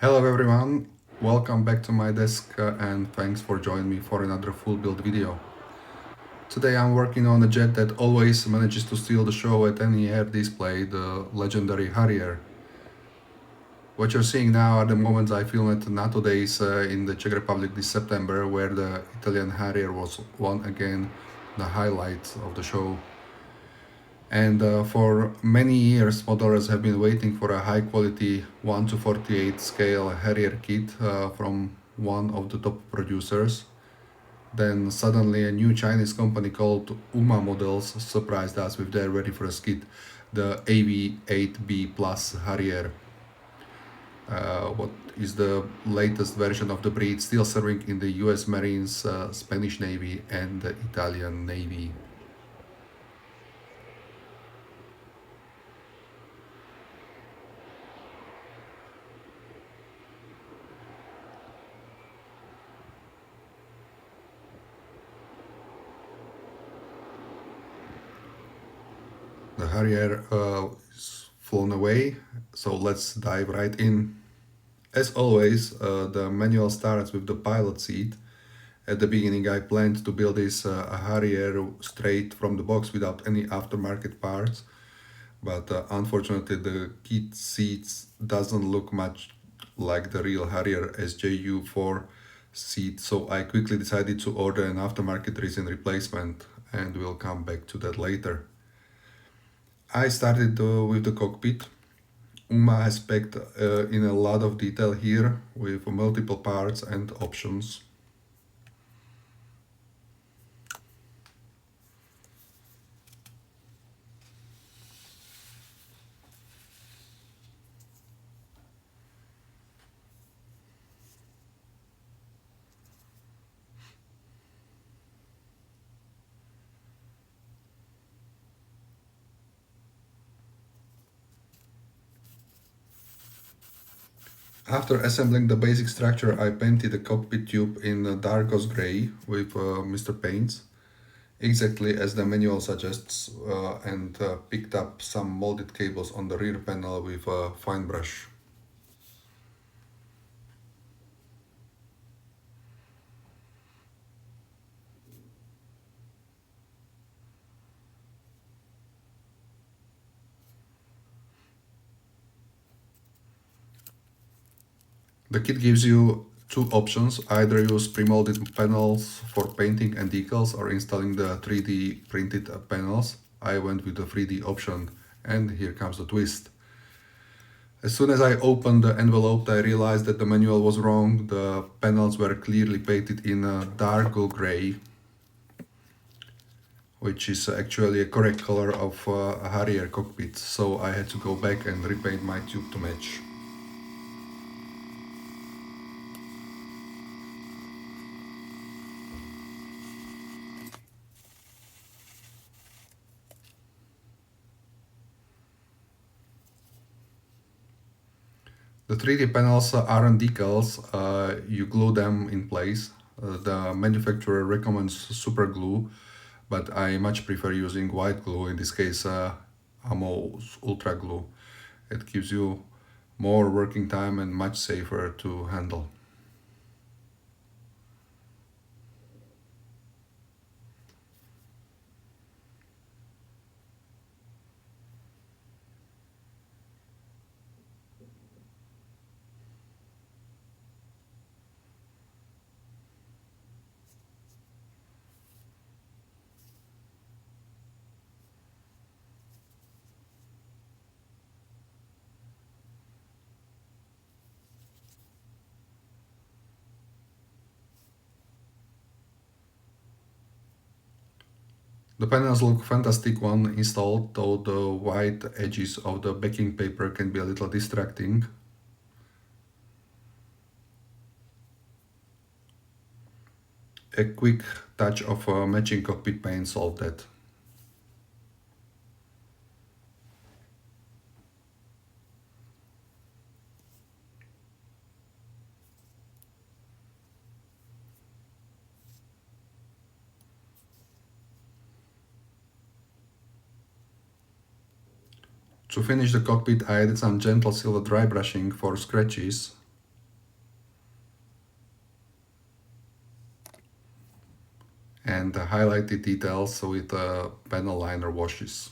Hello everyone, welcome back to my desk and thanks for joining me for another full build video. Today I'm working on a jet that always manages to steal the show at any air display, the legendary Harrier. What you're seeing now are the moments I filmed at NATO Days in the Czech Republic this September, where the Italian Harrier was once again the highlight of the show. And for many years, modelers have been waiting for a high quality 1 to 48 scale Harrier kit from one of the top producers. Then suddenly a new Chinese company called UMA Models surprised us with their very first kit, the AV-8B Plus Harrier. What is the latest version of the breed, still serving in the US Marines, Spanish Navy and the Italian Navy. The Harrier is flown away, so let's dive right in. As always, the manual starts with the pilot seat. At the beginning I planned to build this Harrier straight from the box without any aftermarket parts, but unfortunately the kit seats doesn't look much like the real Harrier SJU4 seat, so I quickly decided to order an aftermarket resin replacement, and we'll come back to that later. I started with the cockpit. UMA has packed in a lot of detail here with multiple parts and options. After assembling the basic structure, I painted the cockpit tube in dark ghost gray with Mr. Paints, exactly as the manual suggests, and picked up some molded cables on the rear panel with a fine brush. The kit gives you two options: either use pre-molded panels for painting and decals or installing the 3D printed panels. I went with the 3D option, and here comes the twist. As soon as I opened the envelope, I realized that the manual was wrong. The panels were clearly painted in a dark gray, which is actually a correct color of a Harrier cockpit, so I had to go back and repaint my tube to match. The 3D panels aren't decals, you glue them in place. The manufacturer recommends super glue, but I much prefer using white glue, in this case Amo's Ultra Glue. It gives you more working time and much safer to handle. The panels look fantastic when installed, though the white edges of the backing paper can be a little distracting. A quick touch of matching cockpit paint solved that. To finish the cockpit, I added some gentle silver dry brushing for scratches. and highlight the details with panel liner washes.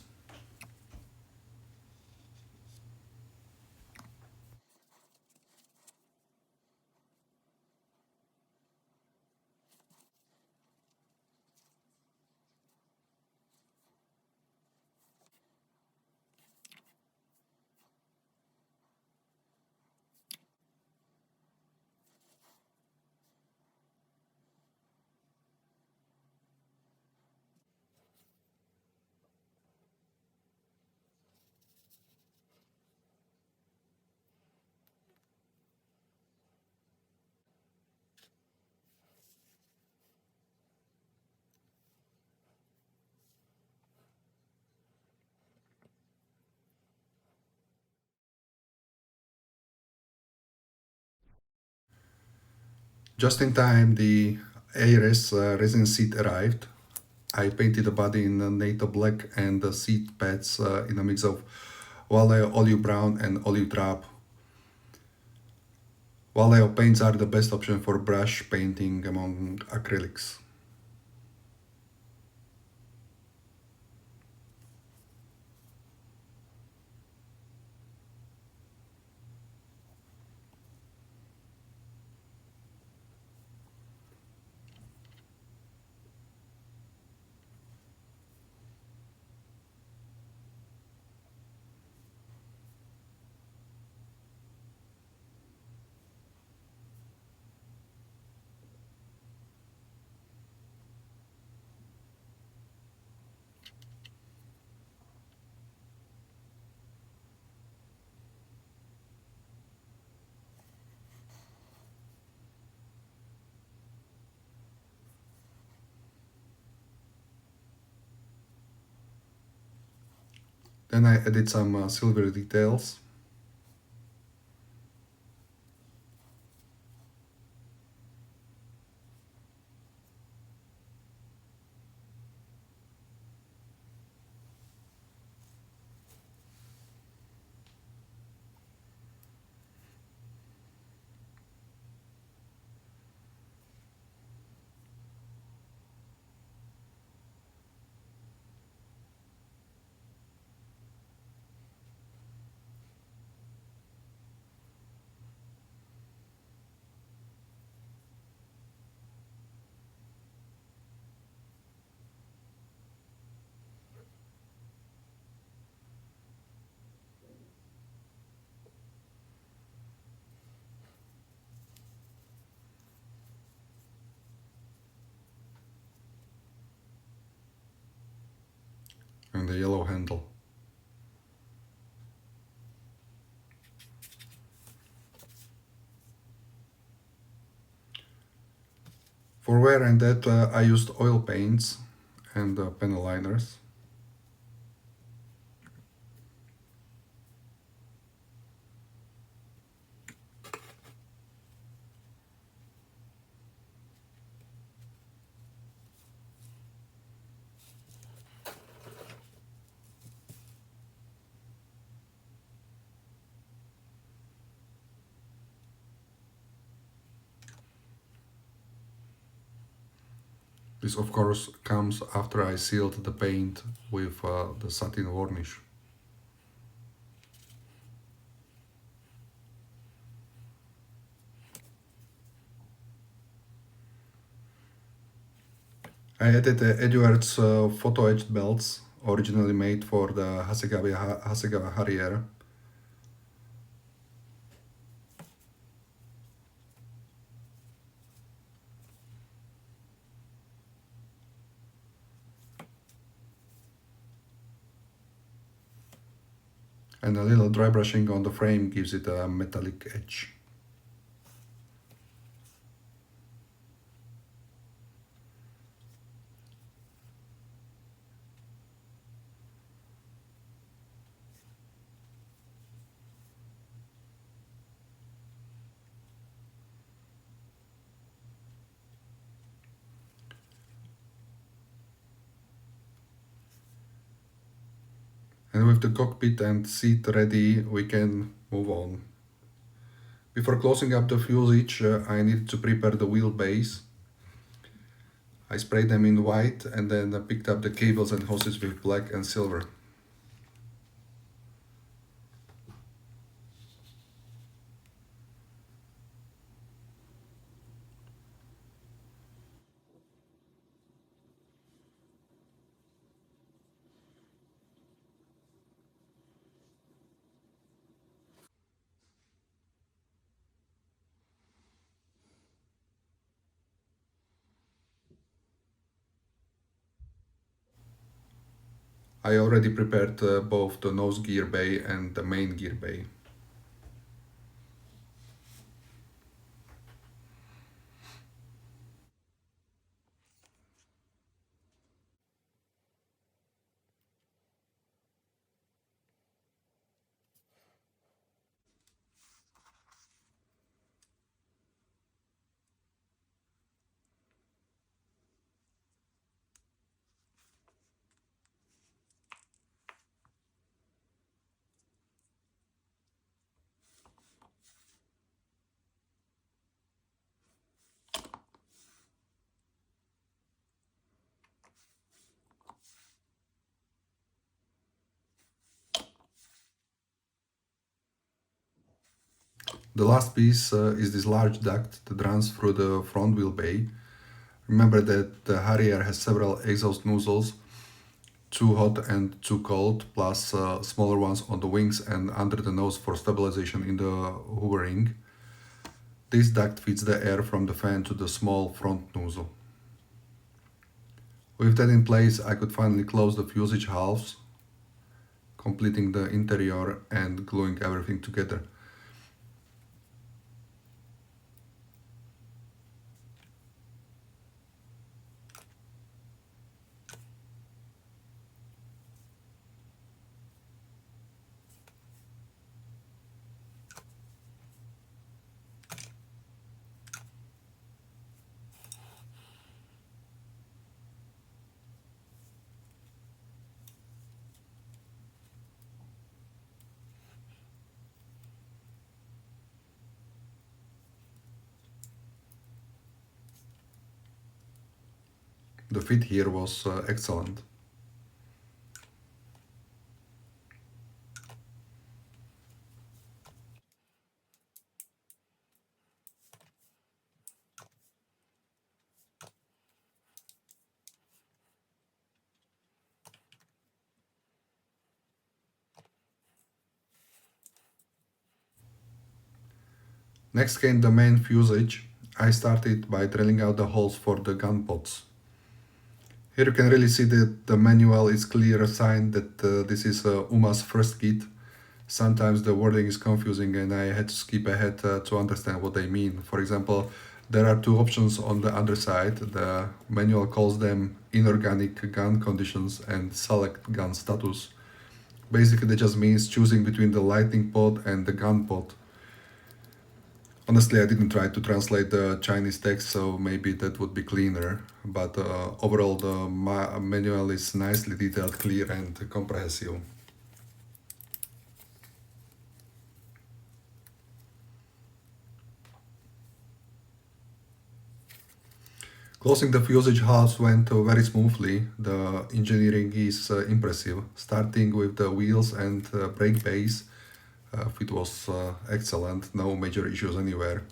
Just in time, the ARS resin seat arrived. I painted the body in NATO black and the seat pads in a mix of Vallejo olive brown and olive drab. Vallejo paints are the best option for brush painting among acrylics. Then I added some silver details. And the yellow handle. For wear and that I used oil paints and panel liners. This of course comes after I sealed the paint with the satin varnish. I added Eduard's photo-etched belts, originally made for the Hasegawa Harrier. And a little dry brushing on the frame gives it a metallic edge. And with the cockpit and seat ready, we can move on. Before closing up the fuselage, I need to prepare the wheelbase. I sprayed them in white and then picked up the cables and hoses with black and silver. I already prepared both the nose gear bay and the main gear bay. The last piece is this large duct that runs through the front wheel bay. Remember that the Harrier has several exhaust nozzles, two hot and two cold, plus smaller ones on the wings and under the nose for stabilization in the hovering. This duct feeds the air from the fan to the small front nozzle. With that in place, I could finally close the fuselage halves, completing the interior and gluing everything together. The fit here was excellent. Next came the main fuselage. I started by drilling out the holes for the gun pods. Here you can really see that the manual is clear sign that this is UMA's first kit. Sometimes the wording is confusing and I had to skip ahead to understand what they mean. For example, there are two options on the underside. The manual calls them inorganic gun conditions and select gun status. Basically, that just means choosing between the lightning pod and the gun pod. Honestly, I didn't try to translate the Chinese text, so maybe that would be cleaner. But overall, the manual is nicely detailed, clear, and comprehensive. Closing the fuselage halves went very smoothly. The engineering is impressive. Starting with the wheels and brake base, fit was excellent, no major issues anywhere.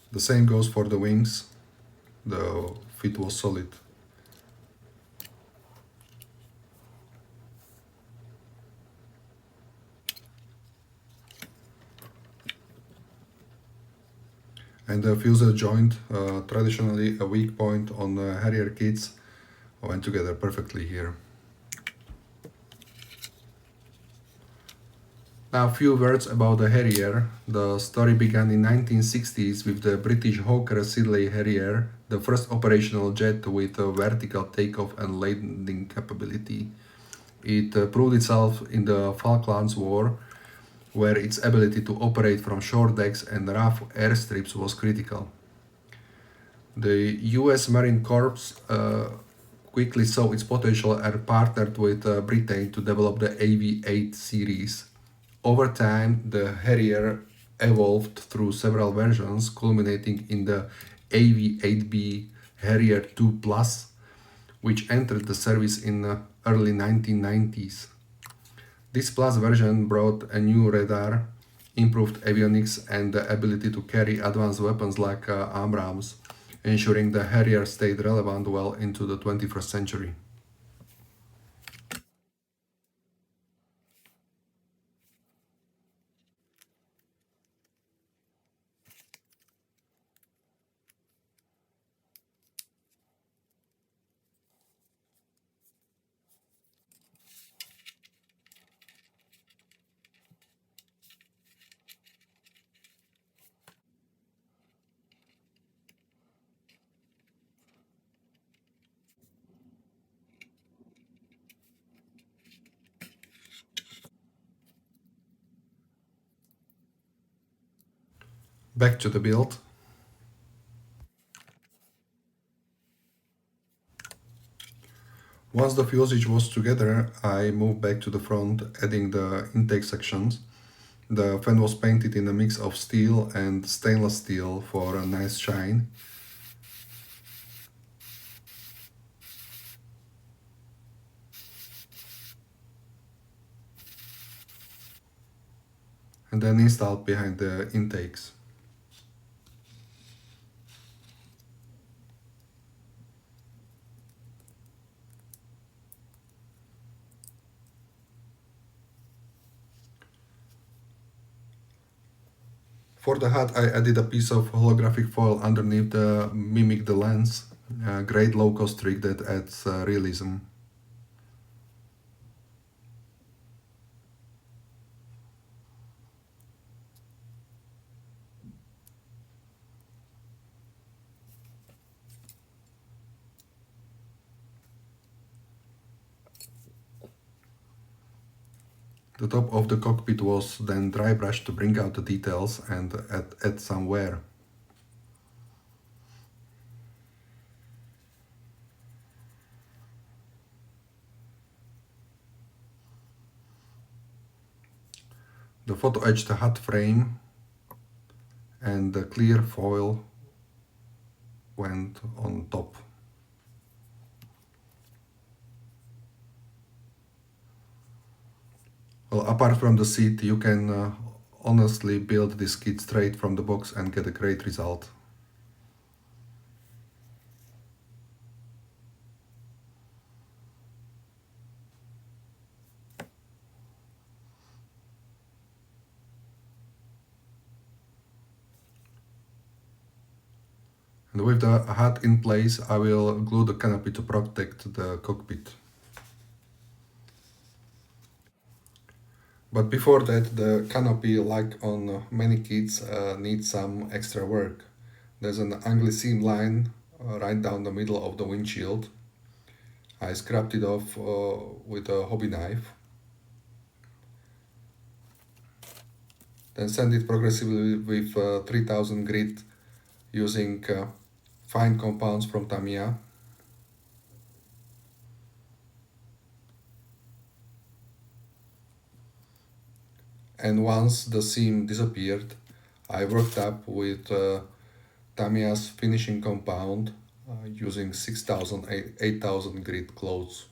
The same goes for the wings. The fit was solid. And the fuselage joint, traditionally a weak point on Harrier kits, went together perfectly here. Now, a few words about the Harrier. The story began in 1960s with the British Hawker Siddeley Harrier, the first operational jet with a vertical takeoff and landing capability. It proved itself in the Falklands War, where its ability to operate from shore decks and rough airstrips was critical. The US Marine Corps quickly saw its potential and partnered with Britain to develop the AV-8 series. Over time, the Harrier evolved through several versions, culminating in the AV-8B Harrier II Plus, which entered the service in the early 1990s. This Plus version brought a new radar, improved avionics, and the ability to carry advanced weapons like AMRAAMs, ensuring the Harrier stayed relevant well into the 21st century. Back to the build. Once the fuselage was together, I moved back to the front, adding the intake sections. The fan was painted in a mix of steel and stainless steel for a nice shine. And then installed behind the intakes. For the hat, I added a piece of holographic foil underneath to mimic the lens. A great low-cost trick that adds realism. The top of the cockpit was then dry brushed to bring out the details and add some wear. The photo etched hat frame and the clear foil went on top. Well, apart from the seat, you can honestly build this kit straight from the box and get a great result. And with the hat in place, I will glue the canopy to protect the cockpit. But before that, the canopy, like on many kits, needs some extra work. There's an ugly seam line right down the middle of the windshield. I scraped it off with a hobby knife. Then sand it progressively with 3000 grit using fine compounds from Tamiya. And once the seam disappeared, I worked up with Tamiya's finishing compound using 6000, 8000 grit clothes.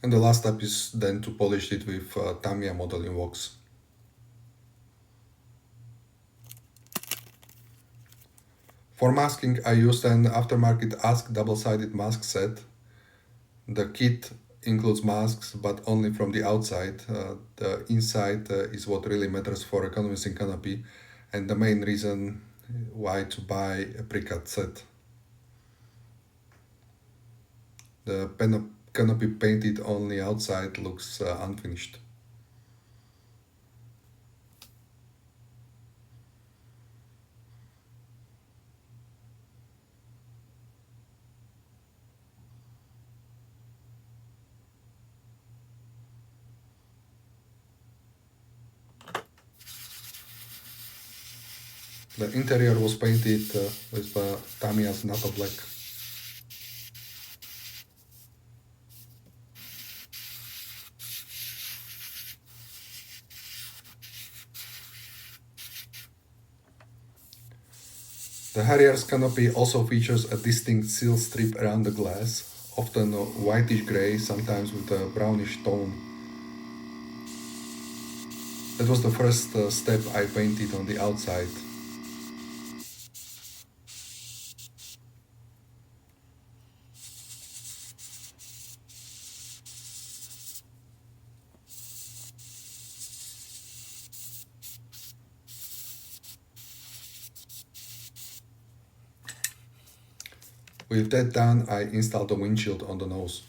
And the last step is then to polish it with Tamiya modeling wax. For masking, I used an Aftermarket Ask double-sided mask set. The kit includes masks, but only from the outside. The inside is what really matters for a convincing canopy, and the main reason why to buy a pre-cut set. The canopy painted only outside looks unfinished. The interior was painted with Tamiya's NATO black. The Harrier's canopy also features a distinct seal strip around the glass, often whitish grey, sometimes with a brownish tone. That was the first step I painted on the outside. With that done, I installed the windshield on the nose.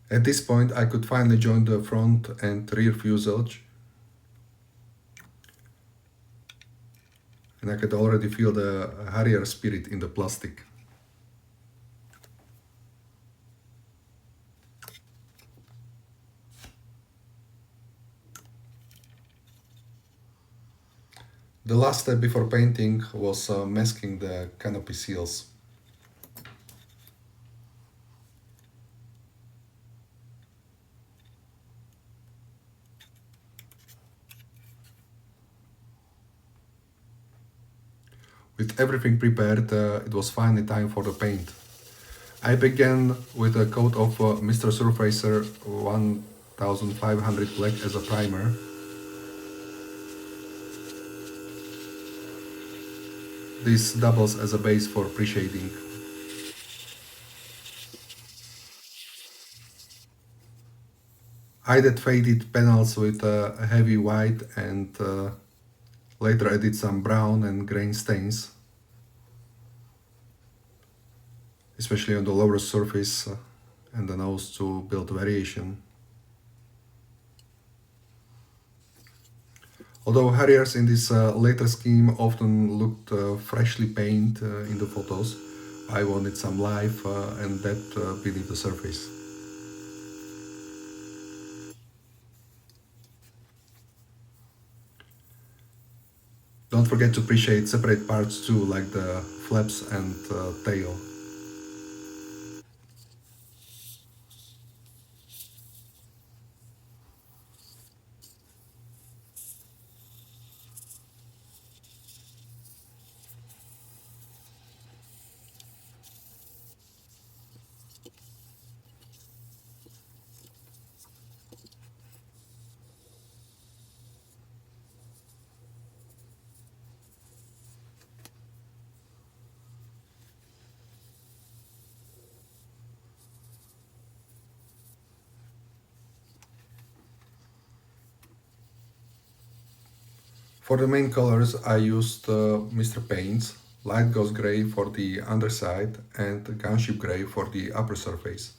At this point, I could finally join the front and rear fuselage, and I could already feel the Harrier spirit in the plastic. The last step before painting was masking the canopy seals. With everything prepared, it was finally time for the paint. I began with a coat of Mr. Surfacer 1500 black as a primer. This doubles as a base for preshading. I did faded panels with a heavy white and later added some brown and grain stains, especially on the lower surface and the nose to build variation. Although Harriers in this later scheme often looked freshly painted in the photos, I wanted some life and depth beneath the surface. Don't forget to appreciate separate parts too, like the flaps and tail. For the main colors I used Mr. Paints, light ghost grey for the underside and Gunship grey for the upper surface.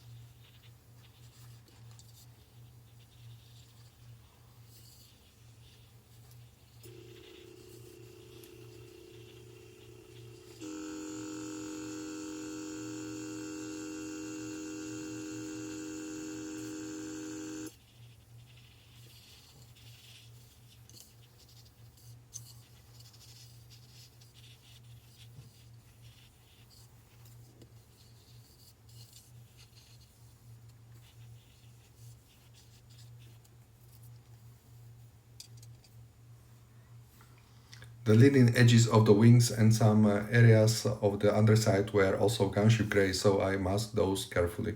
The leading edges of the wings and some areas of the underside were also gunship gray, so I masked those carefully.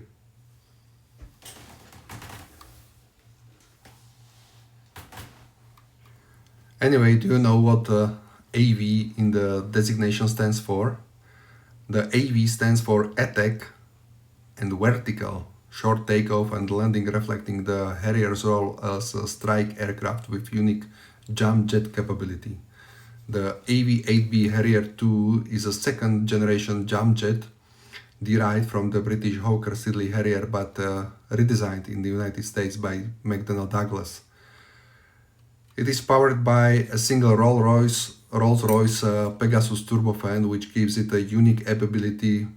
Anyway, do you know what AV in the designation stands for? The AV stands for attack and vertical, short takeoff and landing, reflecting the Harrier's role as a strike aircraft with unique jump jet capability. The AV-8B Harrier II is a second generation jump jet derived from the British Hawker Siddeley Harrier but redesigned in the United States by McDonnell Douglas. It is powered by a single Rolls-Royce Pegasus turbofan, which gives it a unique ability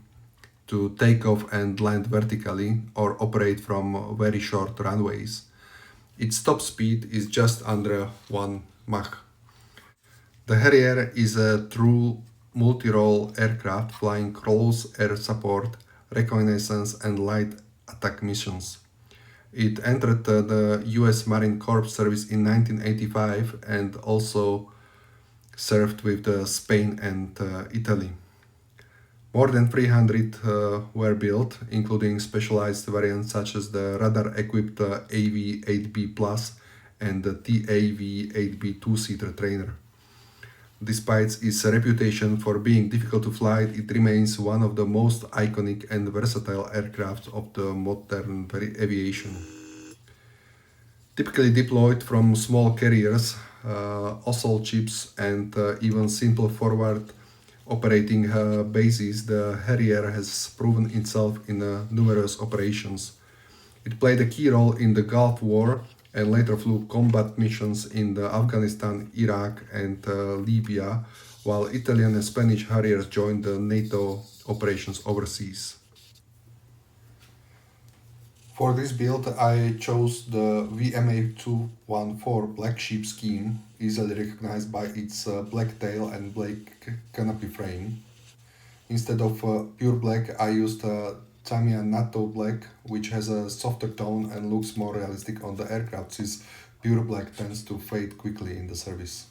to take off and land vertically or operate from very short runways. Its top speed is just under 1 Mach. The Harrier is a true multi-role aircraft flying close air support, reconnaissance and light attack missions. It entered the US Marine Corps service in 1985 and also served with Spain and Italy. More than 300 were built, including specialized variants such as the radar-equipped AV-8B Plus and the TAV-8B two-seater trainer. Despite its reputation for being difficult to fly, it remains one of the most iconic and versatile aircraft of the modern aviation. Typically deployed from small carriers, assault ships, and even simple forward operating bases, the Harrier has proven itself in numerous operations. It played a key role in the Gulf War and later flew combat missions in Afghanistan, Iraq, and Libya, while Italian and Spanish Harriers joined the NATO operations overseas. For this build, I chose the VMA214 Blacksheep scheme, easily recognized by its black tail and black canopy frame. Instead of pure black, I used Tamiya NATO black, which has a softer tone and looks more realistic on the aircraft, since pure black tends to fade quickly in the service.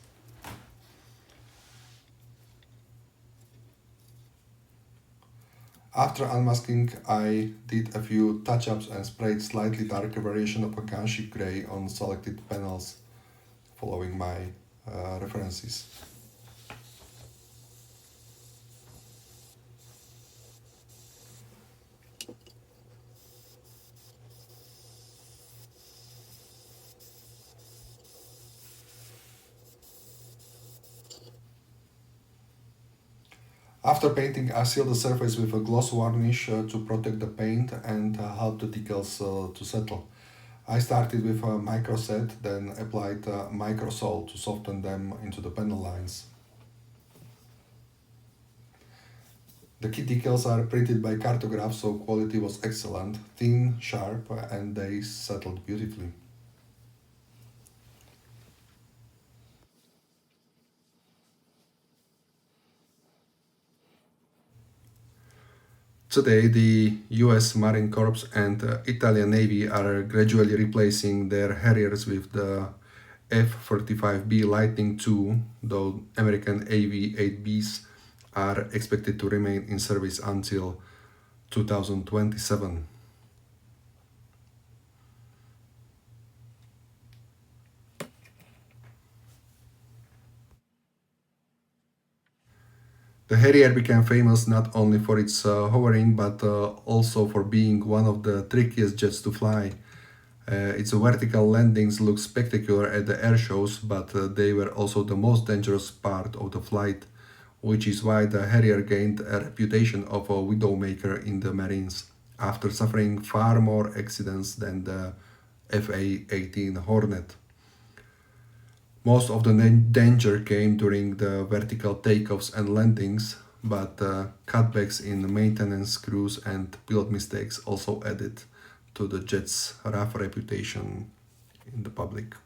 After unmasking, I did a few touch-ups and sprayed slightly darker variation of a gunship gray on selected panels, following my references. After painting, I sealed the surface with a gloss varnish to protect the paint and help the decals to settle. I started with a micro set, then applied micro salt to soften them into the panel lines. The key decals are printed by cartograph, so quality was excellent, thin, sharp, and they settled beautifully. Today, the US Marine Corps and Italian Navy are gradually replacing their Harriers with the F-35B Lightning II, though American AV-8Bs are expected to remain in service until 2027. The Harrier became famous not only for its hovering but also for being one of the trickiest jets to fly. Its vertical landings look spectacular at the air shows, but they were also the most dangerous part of the flight, which is why the Harrier gained a reputation of a widowmaker in the Marines, after suffering far more accidents than the FA-18 Hornet. Most of the danger came during the vertical takeoffs and landings, but cutbacks in maintenance crews and pilot mistakes also added to the jet's rough reputation in the public.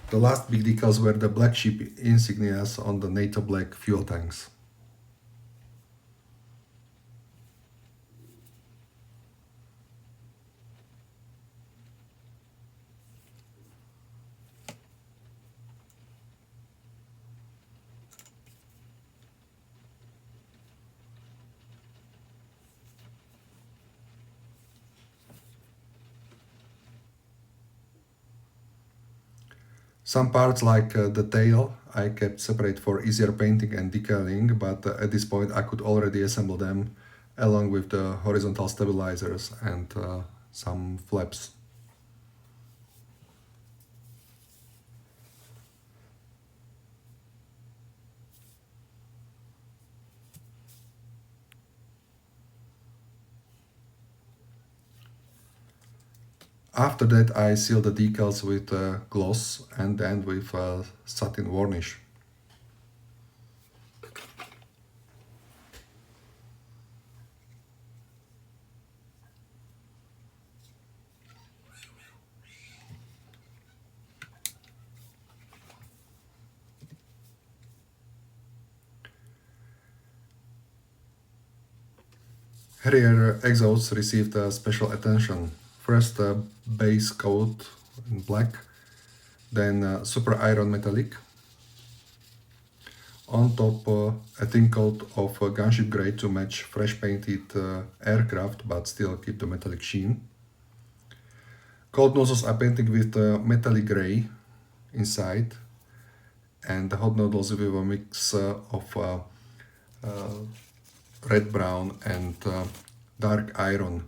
The last big decals were the Blacksheep insignias on the NATO black fuel tanks. Some parts like the tail I kept separate for easier painting and decaling, but at this point I could already assemble them along with the horizontal stabilizers and some flaps. After that I sealed the decals with gloss and then with satin varnish. Harrier exhausts received special attention. First base coat in black, then super iron metallic. On top a thin coat of gunship grey to match fresh painted aircraft but still keep the metallic sheen. Cold nozzles are painted with metallic grey inside, and the hot nozzles with a mix of red brown and dark iron.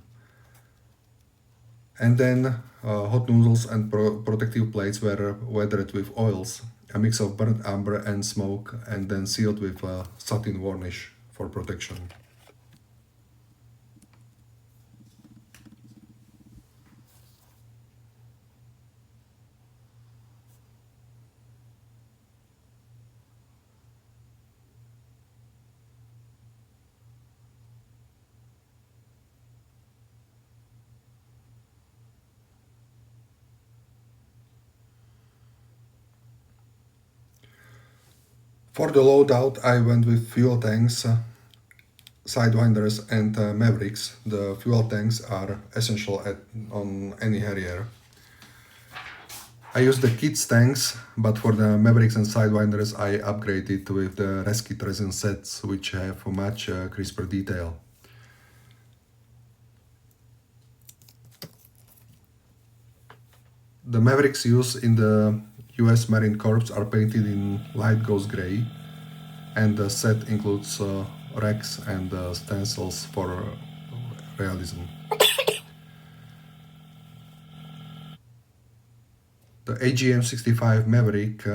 And then hot nozzles and protective plates were weathered with oils, a mix of burnt umber and smoke, and then sealed with satin varnish for protection. For the loadout, I went with fuel tanks, Sidewinders and Mavericks. The fuel tanks are essential on any Harrier. I used the kids tanks, but for the Mavericks and Sidewinders I upgraded with the Reskit resin sets, which have much crisper detail. The Mavericks used in the US Marine Corps are painted in light ghost grey, and the set includes racks and stencils for realism. The AGM-65 Maverick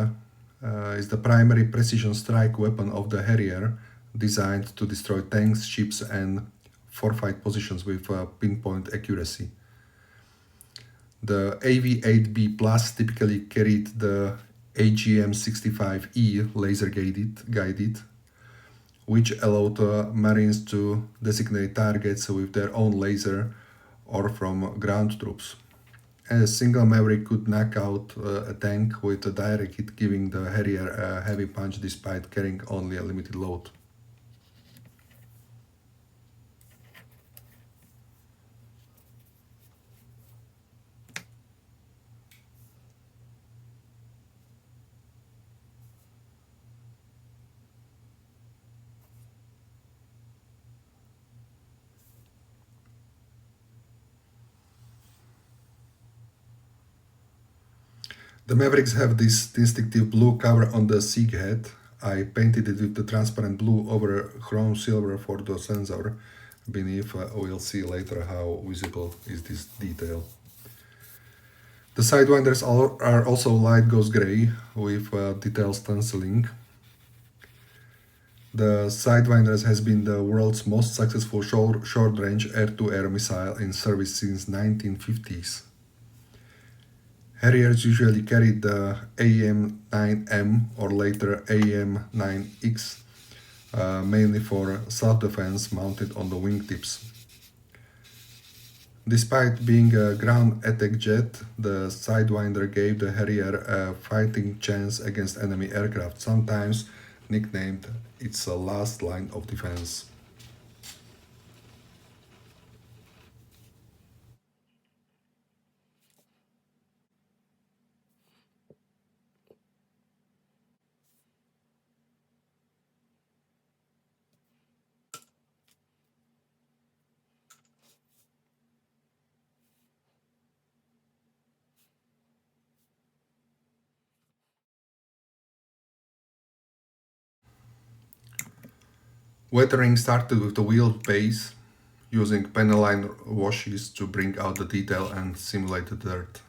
is the primary precision strike weapon of the Harrier, designed to destroy tanks, ships and fortified positions with pinpoint accuracy. The AV-8B Plus typically carried the AGM-65E laser guided, which allowed Marines to designate targets with their own laser or from ground troops. A single Maverick could knock out a tank with a direct hit, giving the Harrier a heavy punch despite carrying only a limited load. The Mavericks have this distinctive blue cover on the SIG head. I painted it with the transparent blue over chrome silver for the sensor beneath. We'll see later how visible is this detail. The Sidewinders are also light ghost grey with detail stenciling. The Sidewinders has been the world's most successful short-range air-to-air missile in service since 1950s. Harriers usually carried the AEM-9M or later AEM-9X, mainly for self-defense mounted on the wingtips. Despite being a ground attack jet, the Sidewinder gave the Harrier a fighting chance against enemy aircraft, sometimes nicknamed its last line of defense. Weathering started with the wheel base, using penoline washes to bring out the detail and simulate the dirt.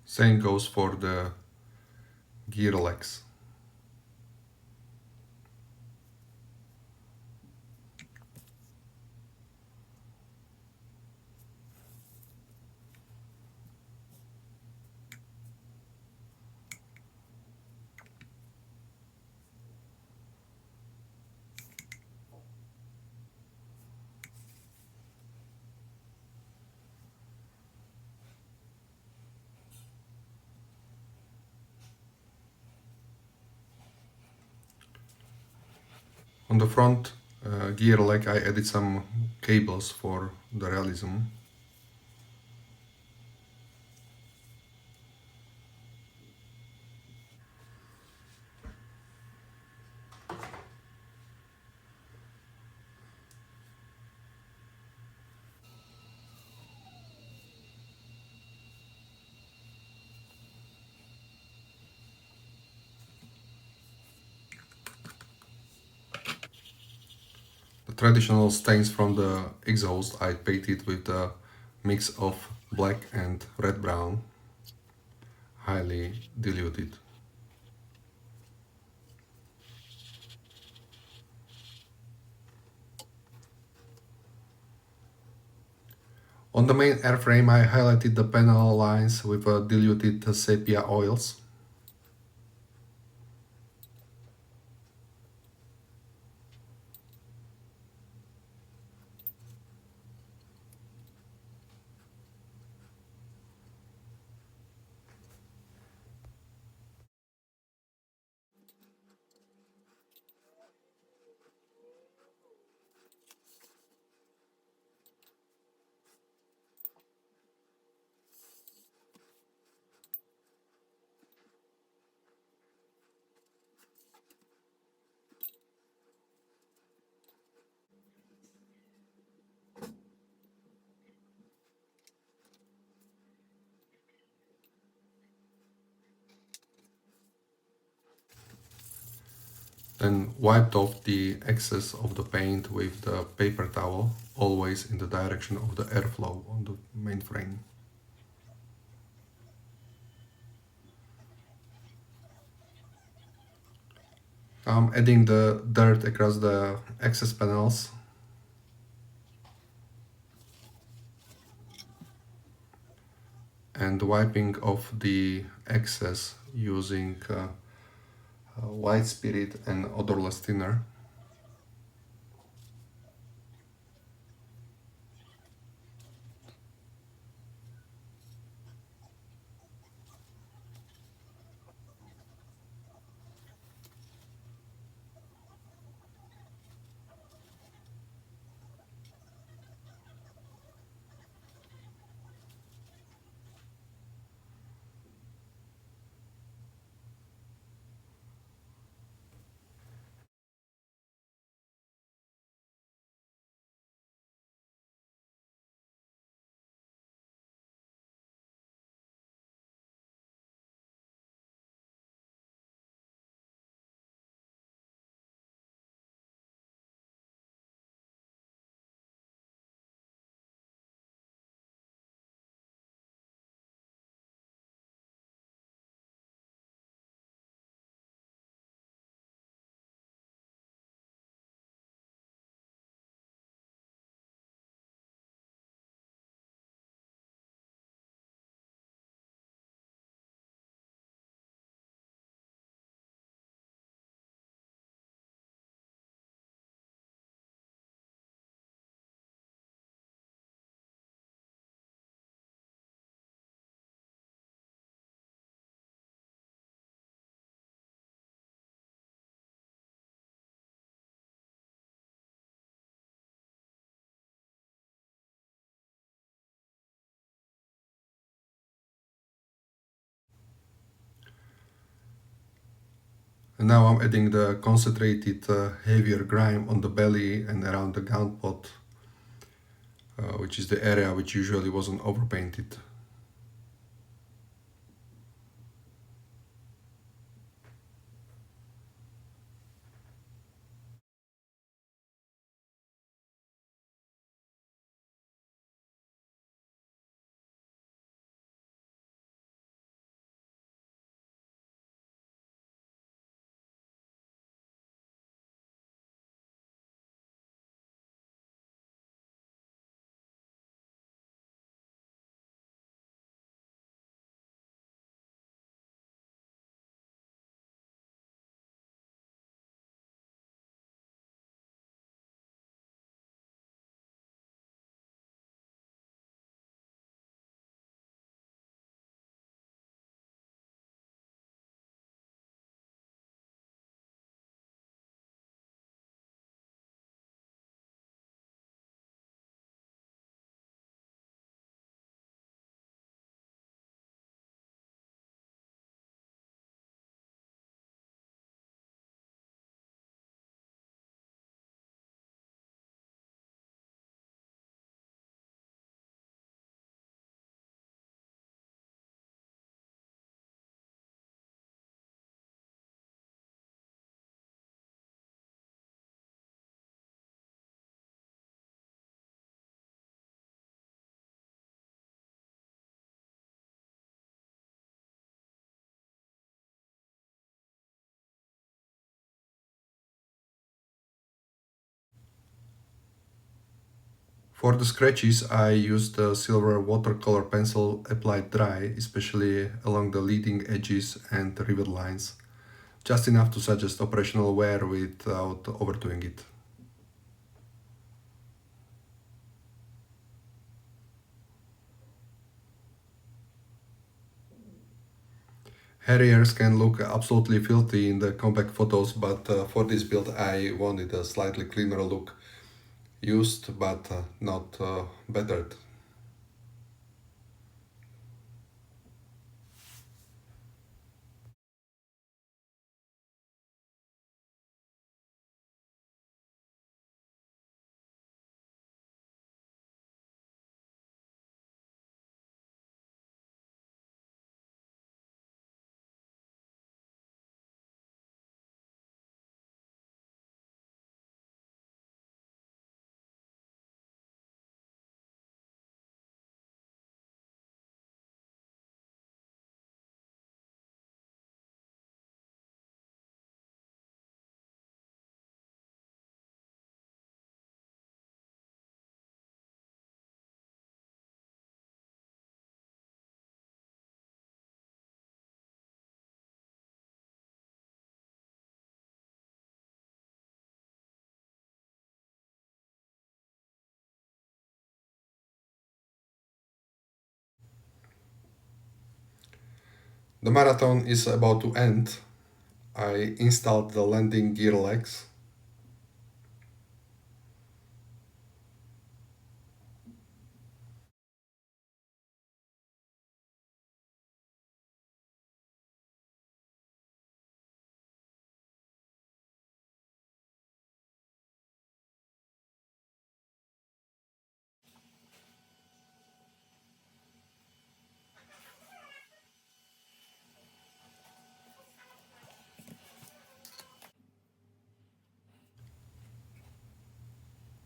Same goes for the gear legs. On the front gear leg I added some cables for the realism. The traditional stains from the exhaust I painted with a mix of black and red brown, highly diluted. On the main airframe I highlighted the panel lines with diluted sepia oils. Then wiped off the excess of the paint with the paper towel, always in the direction of the airflow on the main frame. I'm adding the dirt across the access panels and wiping off the excess using white spirit and odorless thinner. And now I'm adding the concentrated heavier grime on the belly and around the gun pot, which is the area which usually wasn't overpainted. For the scratches, I used the silver watercolor pencil applied dry, especially along the leading edges and rivet lines, just enough to suggest operational wear without overdoing it. Harriers can look absolutely filthy in the compact photos, but for this build I wanted a slightly cleaner look, used but not bettered. The marathon is about to end. I installed the landing gear legs.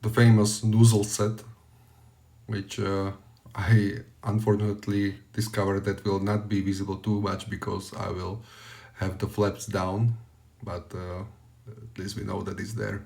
The famous Nozzle set, which I unfortunately discovered that will not be visible too much because I will have the flaps down, but at least we know that it's there.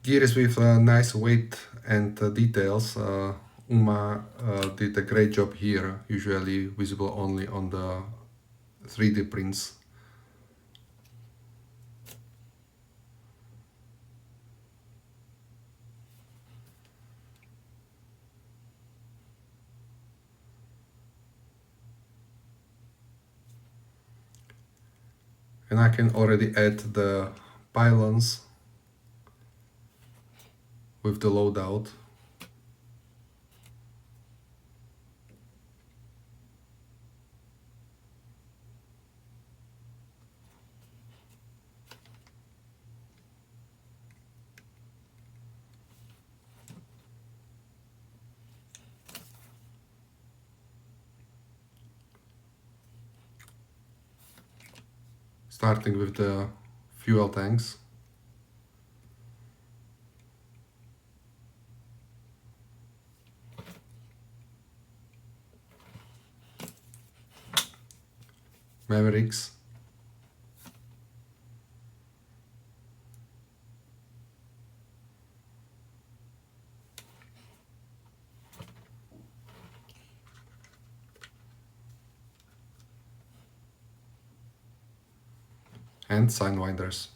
Gears with nice weight and details. Uma did a great job here, usually visible only on the 3D prints. And I can already add the pylons with the loadout. Starting with the fuel tanks. Mavericks. And Sidewinders.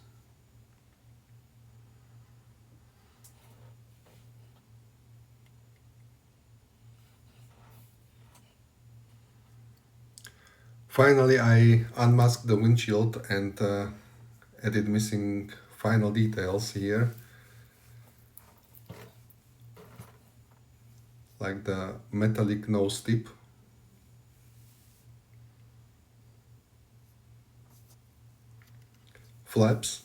Finally, I unmasked the windshield and added missing final details here, like the metallic nose tip, flaps,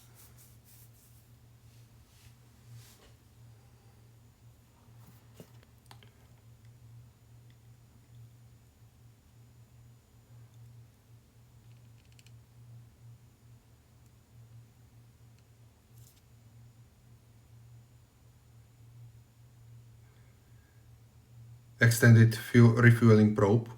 extended refueling probe,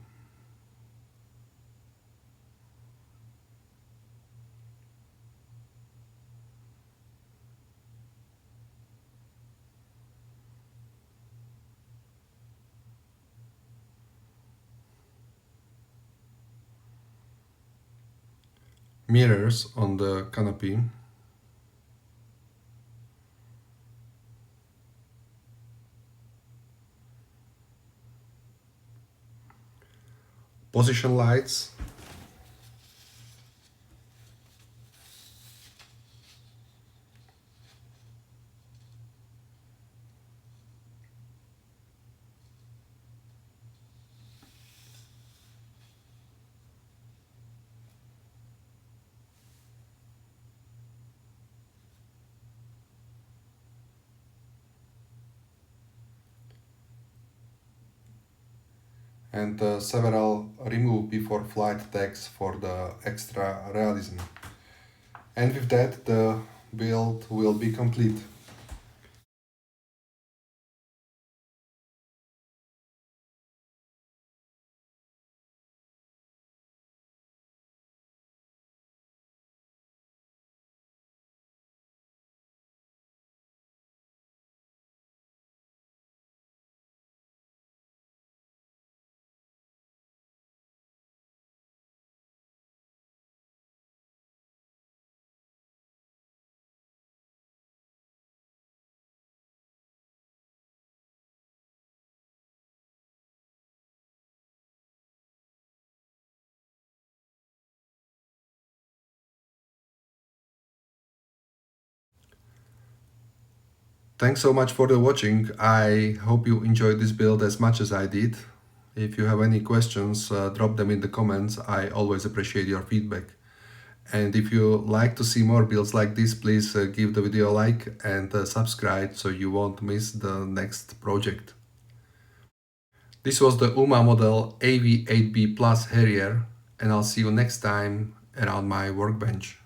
mirrors on the canopy, position lights, and several remove before flight tags for the extra realism. And with that, the build will be complete. Thanks so much for the watching. I hope you enjoyed this build as much as I did. If you have any questions, drop them in the comments. I always appreciate your feedback. And if you like to see more builds like this, please give the video a like and subscribe so you won't miss the next project. This was the UMA model AV-8B Plus Harrier, and I'll see you next time around my workbench.